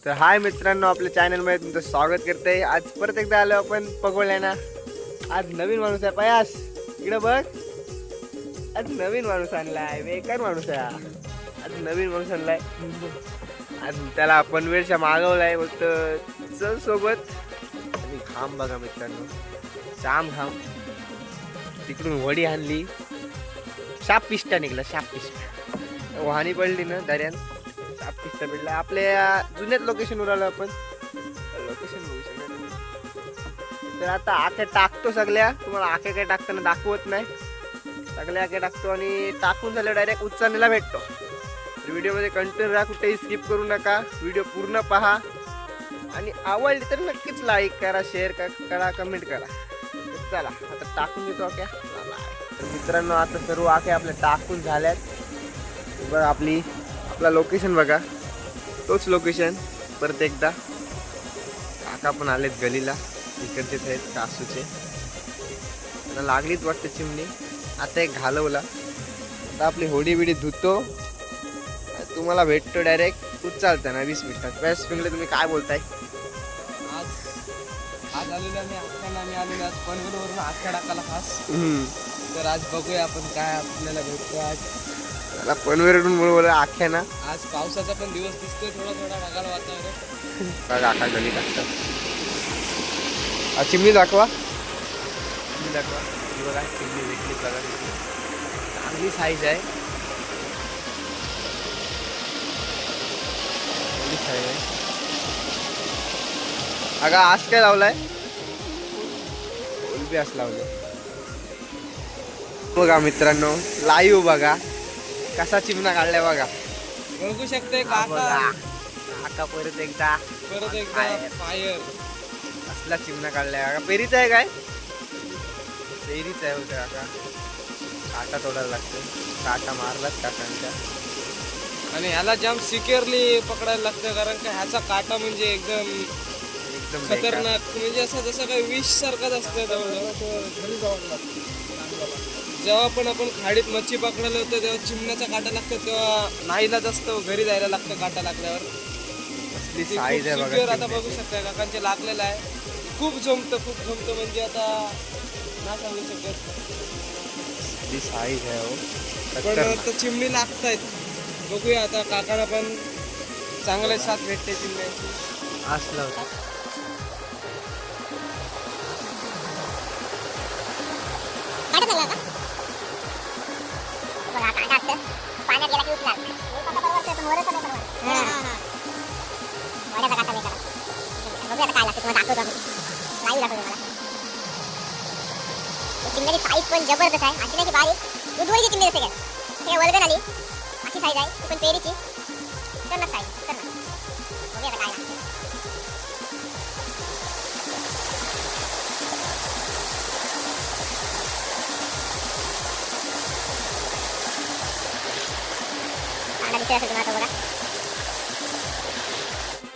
तर हाय मित्रांनो, आपल्या चॅनलमध्ये तुमचं स्वागत करते. आज परत एकदा आलो आपण पगोळ्याना. आज नवीन माणूस आहे. पयास इकडे बघ, आज नवीन माणूस आणलाय. बेकार माणूस आहे आज नवीन माणूस आणलाय. आज त्याला पनवेलच्या मागवलाय. बोलत चल सोबत. आणि घाम बघा मित्रांनो, जाम घाम. तिकडून वडी आणली, शाप पिष्टा निघला. शाप पिष्टा वाहनी पडली ना दर्यान, शाप पिष्टा भेटला. आपल्या जुन्याच लोकेशनवर आलो आपण. लोकेशन बघू शकता तुम्ही. तर आता आख्या टाकतो सगळ्या. तुम्हाला आख्या काय टाकताना दाखवत नाही. सगळ्या आख्या टाकतो आणि टाकून झालं डायरेक्ट उच्चारणीला भेटतो. तर व्हिडिओमध्ये कंटिन्यू राहा, कुठेही स्किप करू नका. व्हिडिओ पूर्ण पहा आणि आवडली तर नक्कीच लाईक करा, शेअर करा, कमेंट करा. तर चला आता टाकून घेतो आख्या. तर मित्रांनो, आता सर्व आख्या आपल्या टाकून झाल्यात. बघा आपला लोकेशन बघा, तोच लोकेशन परत एकदा. काका पण आलेत गलीला, इकडचेच आहेत कासूचे. त्यांना लागलीच वाटतं चिमणी. आता एक घालवला. आता आपली होडी बिडी धुतो, तुम्हाला भेटतो डायरेक्ट उचलताना 20 मिनिटात. बेस्ट पिंगले, तुम्ही काय बोलताय? आज आलेलो आम्ही आलेलो आज पनवेलवरून आख्या टाकाला खास. तर आज बघूया आपण काय आपल्याला भेटतो. आज मला पनवेलवरून बोलवलं आख्या ना. आज पावसाचा पण दिवस दिसतोय, थोडा ढगाळ वातावरण. काका गली टाकतात. चिमणी दाखवा, चिमणी दाखवा. ही बघा चिमणी भेटली बघा. चांगली साईज आहे, चांगली साईज आहे. अगं आज काय लावलाय? उलबी लावले बघा मित्रांनो. लाईव्ह बघा कसा चिमणा काढलाय बघा. बघू शकते काका परत एकदा फायर असला चिमणा काढलाय बघा. पेरीचा आहे काय? पेरीचा आहे होता काका. काटा तोडायला लागतो. काटा मारलाच काकांच्या. आणि ह्याला जाम सिक्युअरली पकडायला लागतं, कारण का ह्याचा काटा म्हणजे एकदम खतरनाक. म्हणजे असं जसं काही विष सारखाच असतं. जेव्हा पण आपण खाडीत मच्छी पकडायला होतो तेव्हा चिमण्याचा काटा लागतो, तेव्हा नाईलाज असतो, घरी जायला लागतं काटा लागल्यावर. आता बघू शकता काकांचे लागलेलं आहे. खूप जमतं म्हणजे आता ना सांगू शकत. साईज आहे हो. पण आता चिमणी लागतायत. बघूया आता काकाला पण चांगले साथ भेटते चिमण्याची. असला होता पाण्यात गेला की उचलाल. चिमण्याची साईज पण जबरदस्त आहे. अशी नाही की बारीक उजवळीची चिमणी असते काय वल्गन आली अशी साईज आहे. ती पण पेरीची तर साईज तर ना बघूया काय लागते.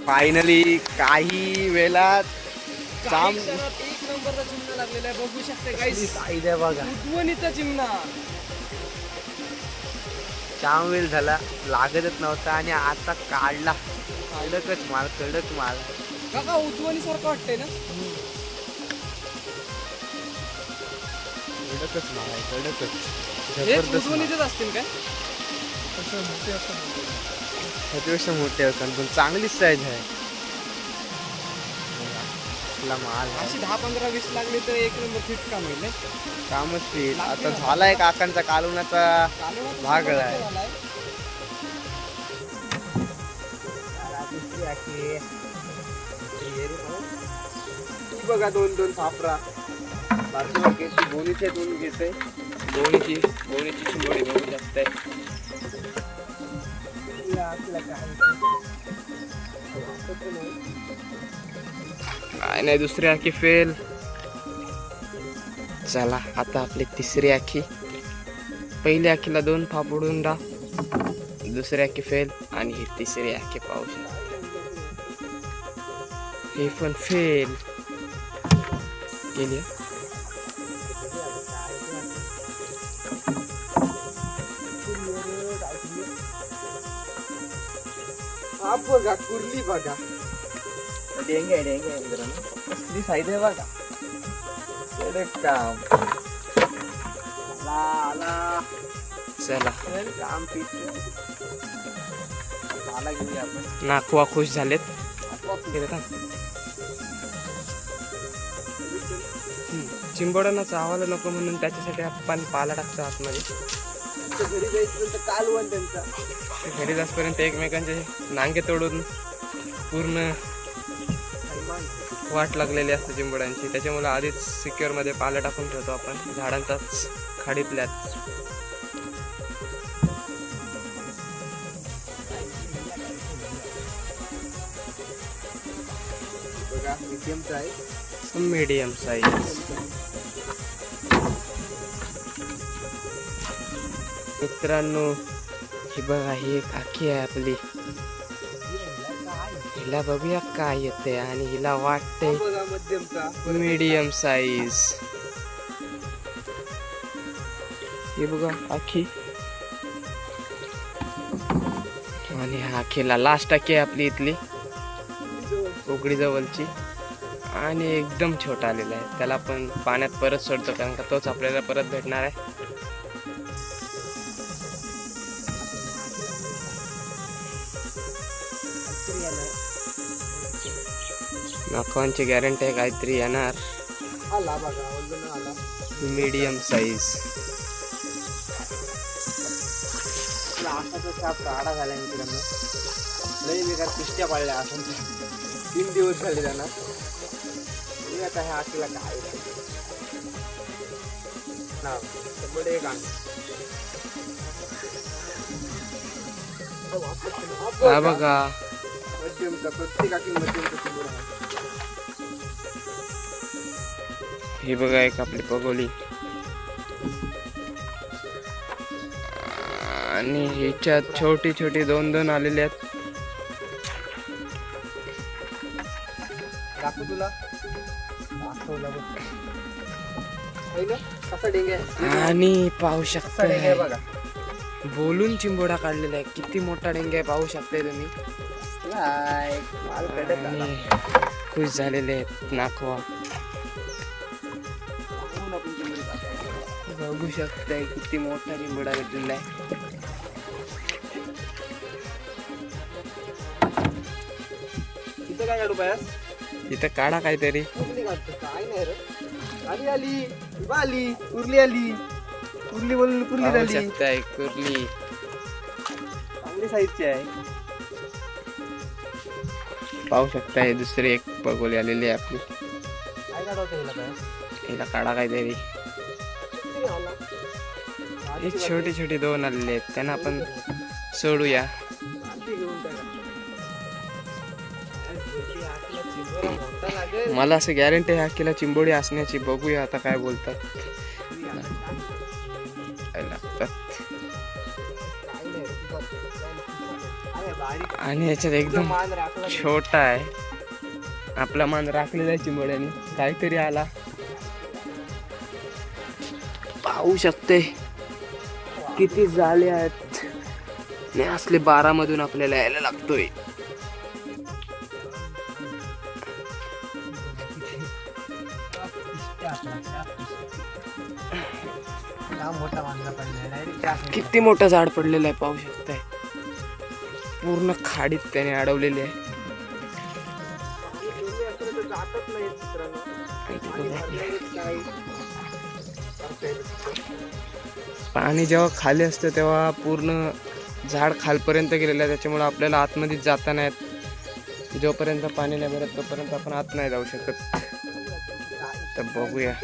फायनली काही वेळात जाम एक नंबरचा चिमणा लागलेला आहे. बघू शकते काही साईज आहे बघा. उद्वनीचा चिमणा. जाम वेळ झाला, लागतच नव्हता आणि आता काढला. कडकच माल. काका उद्वनी सारखं वाटतंय ना. कडकच माल आहे, कडकच. हे उद्वनीचेच असतील काय? त्याच्यापेक्षा मोठे असतात पण चांगलीच साईज आहे. माल अशी 10, 15, 20 लागली तर एक नंबर फिट काम होईल. कामच होईल. आता झालाय काकांचा कालवण्याचा भाग आहे. बघा 2-2 सापरा बाकी गोणीचे 2 घेते. गोणीची शिंगोडी बघू जास्त आहे. काय नाही, दुसरी आखी फेल. चला आता आपली तिसरी आखी. पहिली आखीला 2 फापडून रा, दुसरी आखी फेल आणि ही तिसरी आखी पाहू शकता. हे पण फेल गेली. हा बघा कुर्ली बघा. डेंगे मित्रांनो, कसली साईज आहे बघा. काम आला चला काम आला घेऊया आपण. नाखवा खुश झालेत. चिंबोड्यांना चावायला नको म्हणून त्याच्यासाठी आपण पाला टाकतो आतमध्ये. घरी जायचं कालवण त्यांचा. घरी जासपर्यंत एकमेकांचे नांगे तोडून पूर्ण वाट लागलेली असते चिंबोड्यांची. त्याच्यामुळे आधीच सिक्युअर मध्ये पाला टाकून ठेवतो आपण झाडांचाच खाडीतल्याच. बघा मीडियमचा आहे. Medium size. मित्रांनो ही बघा ही एक आखी आहे आपली. हिला बघूया काय येते आणि हिला वाटते बघा मध्यमचा. Medium size. हे बघा आखी. आणि हा आखीला लास्ट आखी आहे आपली इथली उघडी जवळची. आणि एकदम छोटा आलेला आहे. त्याला आपण पाण्यात परत सोडतो कारण का तोच आपल्याला परत भेटणार आहे. नाखवांची गॅरंटी आहे काहीतरी येणार. आला बघा अजून आला. Medium size. आशाचा छाप काढा झाला मित्रांनो. लई बेकार पिष्ट्या पाडल्या आशांच्या. 3 दिवस झाले त्यांना. मी आता ह्या आखीला काय ना बडे गाण. हा बघा मध्यमचा प्रत्येक आखी मध्यमचा चिंबोरा आहे. ही बघा एक आपली पगोली. आणि ह्याच्यात छोटी छोटी 2-2 आलेली आहेत. दाखवू तुला. दाखवला बघ. पहिलं कसा डेंगे आहे. आणि पाहू कसा डेंगे आहे शकता बघा. बोलून चिंबोडा काढलेला आहे. किती मोठा डेंगे आहे पाहू शकताय तुम्ही. माल कडक आला. आणि खुश झालेले आहेत नाखवा. पाहून आपण चिंबोरी टाकायची. बघू शकताय किती मोठा चिंबोडा भेटलेला आहे. इथं काय काढू पायास. इथं काढा काहीतरी. कुठली काढतो काय नाही रे. आली आली इबा आली. कुर्ली आली. कुर्ली बोलून कुर्ली पाहू झाली. शकताय कुर्ली. चांगली साईजची आहे. पाहू शकताय दुसरी एक पगोली आलेली आहे आपली. काय काढवतं हिला पायास. हिला काढा काहीतरी. किती आला. हे छोटी छोटी 2 आलेले आहेत त्यांना आपण सोडूया. आधी घेऊन टाका. चिंबोरा मोठा लागेल. मला असं गॅरंटी आहे किला चिंबोडी असण्याची. बघूया आता काय बोलतात. काय लागतात. काय नाही रे, तुझा- अरे बारीक आणि याच्यात एकदम मान राखला. छोटा आहे. आपला मान राखलेला आहे चिंबोड्याने. काहीतरी आला. पाहू शकते किती जाळे आहेत. आणि असले 12 मधून आपल्याला यायला लागतोय. मोठा मांजरा पडला डायरेक्ट. किती मोठं झाड पडलेलं आहे पाहू शकताय. पूर्ण खाडीत त्याने अडवलेली आहे. जातच नाही मित्रांनो. पाणी जेव्हा खाली असतं तेव्हा पूर्ण झाड खालपर्यंत गेलेलं आहे. त्याच्यामुळे आपल्याला आतमध्ये जाता नाही येत. जोपर्यंत पाणी नाही भरत तोपर्यंत आपण आत नाही जाऊ शकत. तर बघूया.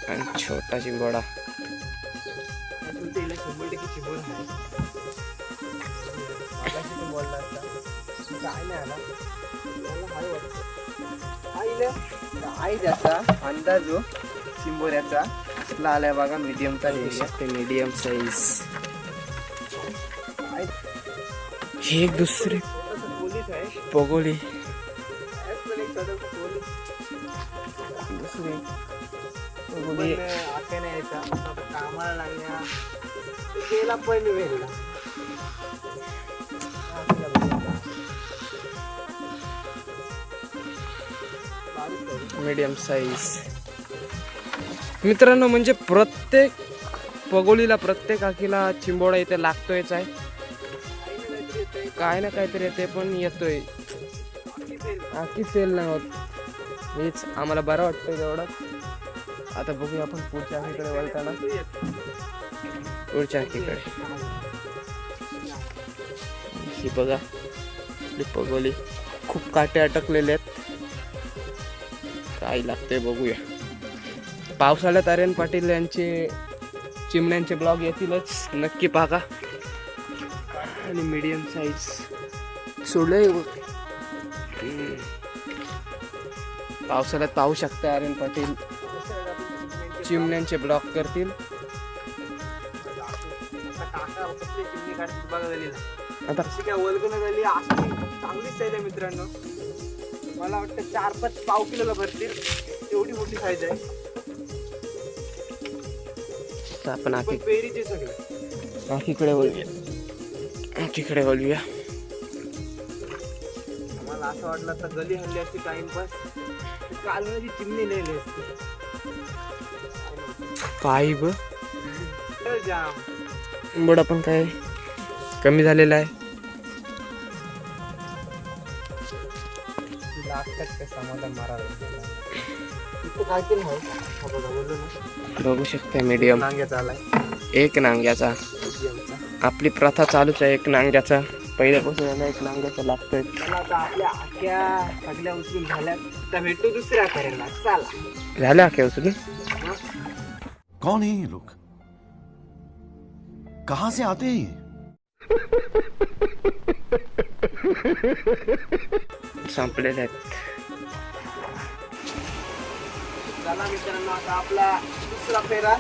आणि छोटा चिंबोडा. काय त्याचा अंदाज हो चिंबोऱ्याचा कसला आलाय बघा. मीडियमचा मीडियम साईज. ही एक दुसरी पोलीस आहे. पगोली. दुसरी पगोली पण आख्या नाही यायचा आता कामाला लागल्या तो गेला पण वेळला मीडियम साईज. मित्रांनो म्हणजे प्रत्येक पगोलीला प्रत्येक आखीला चिंबोडा इथे लागतोयच आहे. काय ना काहीतरी येते पण येतोय. आखी सेल नाही होत हेच आम्हाला बरं वाटतंय तेवढं. आता बघूया आपण पुढच्या आखीकडे वळताना. पुढच्या आखीकडे ही बघा आपली पगोली खूप काटे अटकलेले आहेत. काय लागतंय बघूया. पावसाळ्यात आर्यन पाटील यांचे चिमण्यांचे ब्लॉग येतीलच नक्की पाहा. आणि मीडियम साईज सोडलंय पावसाळ्यात पाहू शकता आर्यन पाटील चिमण्यांचे ब्लॉग करतील. आता काय वल्गन झाली अशी चांगली साईज आहे मित्रांनो. मला वाटतं 4-5 पाव किलोला भरतील एवढी मोठी साईज आहे. आता आपण आखी पेरीचे सगळे आखीकडे वळूया. आखीकडे वळूया. मला असं वाटलं तर गली हल्ली असते टाइमपास काल माझी चिमणी लिहिली असते. पायी ब जाम बडा पण काय कमी झालेला आहे. समाधान मारायला काय केलं आहे बोललो ना. बघू शकता मीडियम नांग्याचा आलाय एक नांग्याचा. आपली प्रथा चालूच आहे एक नांग्याचा. पहिल्यापासून यांना एक नांग्याचा लागतोय. मला आता आपल्या आख्या सगळ्या उचलून झाल्या तर भेटू दुसऱ्या करेला चला. झाल्या आख्या उचलून. कौन है ये लोग, कहां से आते हैं ये? संपलेले आहेत. चला मित्रांनो आता आपला दुसरा फेरा.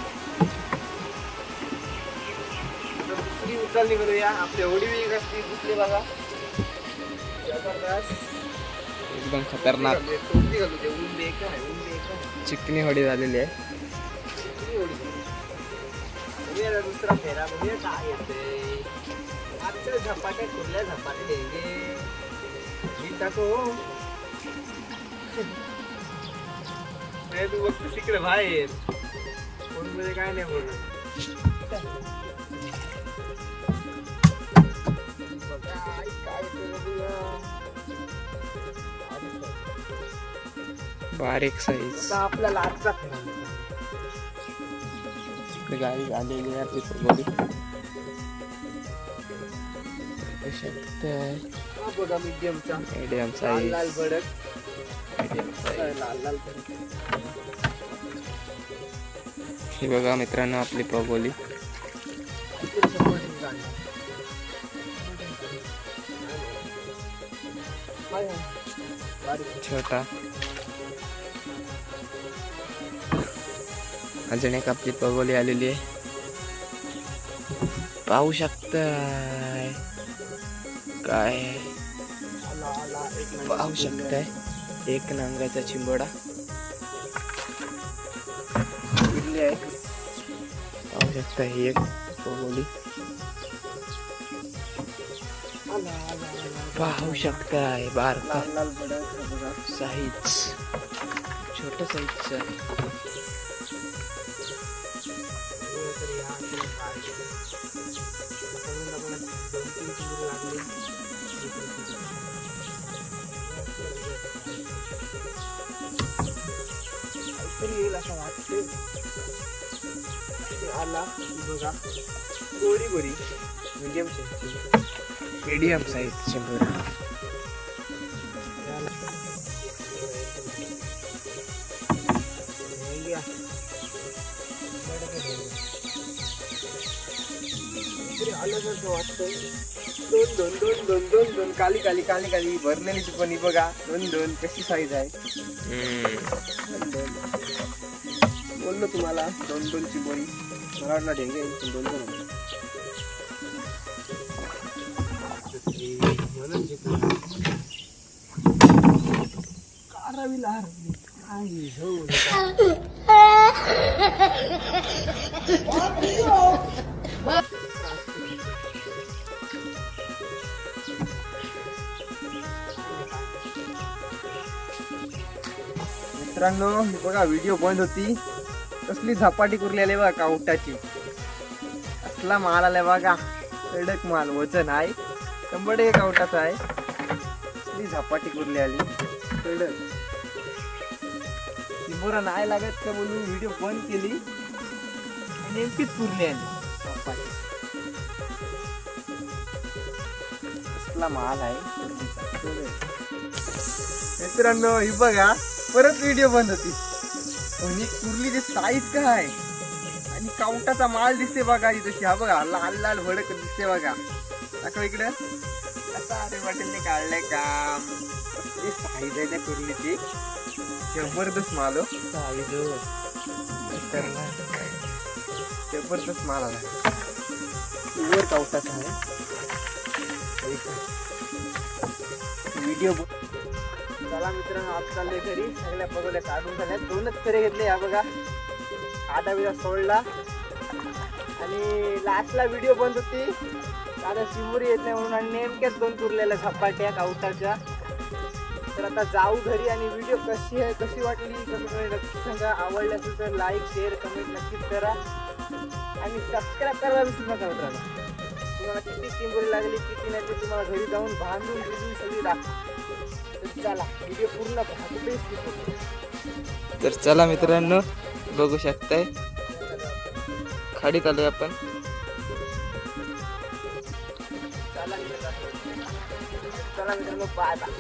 दुसरी उचलणी करूया. आपली एवढी वेग असते दुसरी बघा जबरदस्त एकदम खतरनाक टोपी घालू दे. ऊन बेकार आहे, ऊन बेकार आहे. चिकनी होडी झालेली आहे. किती एवढी बघूया आता दुसरा फेरा. बघूया काय येते. आजच्या झपाट्या कुठल्या झपाट्या द्यायचे मी टाको. तू बघतो तिकडे बाहेर फोन मध्ये काय नाही बोलत. बारीक साईज. आपल्याला आजचा फेरा गाडी आलेली आहे आपली पगोली. बघा मीडियमचा मीडियम लाल लाल साईज. भडक लाल लाल भडक. ही बघा मित्रांनो आपली पगोली. छोटा अजून एक आपली पगोली आलेली आहे. पाहू शकताय काय पाहू शकताय एक नांगाचा चिंबोडा आहे. पाहू शकता ही एक पगोली. पाहू शकताय बारका लाल भडक बघा. साईज छोट्या साईजचा. येईल असं वाटते. आला बघा गोरी गोरी मीडियम साईज. मीडियम साईज चिंबोडा. आल्यासारखं वाटतंय. दोन दोन दोन दोन दोन दोन काली काली काली काली भरलेली पण बघा. दोन दोन कशी साईज आहे. दोन दोन बोललो तुम्हाला दोन दोन ची बोरी. मला वाटलं ढेंगे दोन दोन करावी लागली. मित्रांनो ही बघा व्हिडिओ बंद होती, कसली झपाटी कुरलेली बघा काउटाची. असला माल आलाय बघा, कडक माल, वजन आहे 100 काउटाचा आहे. कसली झपाटी कुरली आली कडक. बरं नाही लागत का बोलून व्हिडिओ बंद केली, नेमकीच कुरली आली झपाटी. कसला माल आहे मित्रांनो. ही बघा परत व्हिडिओ बंद होती, पण ही कुर्लीची साईज काय आणि काउंटाचा माल दिसते बघा तशी. हा बघा लाल लाल भडक दिसते बघा. दाखव इकडं आता अरे पाटीलने काढलंय काम. कसली साईज आहे त्या कुर्लीची, जबरदस्त माल हो. साईज जबरदस्त माल आला, प्युअर काउंटाचा आहे. व्हिडिओ चला मित्रांनो आज चाललोय घरी. सगळ्या पगोल्या काढून झाल्या, 2च खरे घेतले. हा बघा आधा बिधा सोडला आणि लास्टला व्हिडिओ बंद होती, आता चिमुरी येत नाही म्हणून, आणि नेमक्याच 2 कुरलेल्या झपाट्या काउटाच्या. तर आता जाऊ घरी आणि व्हिडिओ कशी आहे कशी वाटली कमेंटमध्ये नक्की सांगा. आवडली असेल तर लाईक शेअर कमेंट नक्कीच करा आणि सबस्क्राईब करायला विसरू नका मित्रांनो. तुम्हाला किती चिमुरी लागली किती नाही ते तुम्हाला घरी जाऊन बांधून बिजून सगळी दाखवा. चला व्हिडिओ पूर्ण तर चला मित्रांनो, बघू शकताय खाडीत आलोय आपण. चला मित्रांनो बाय बाय.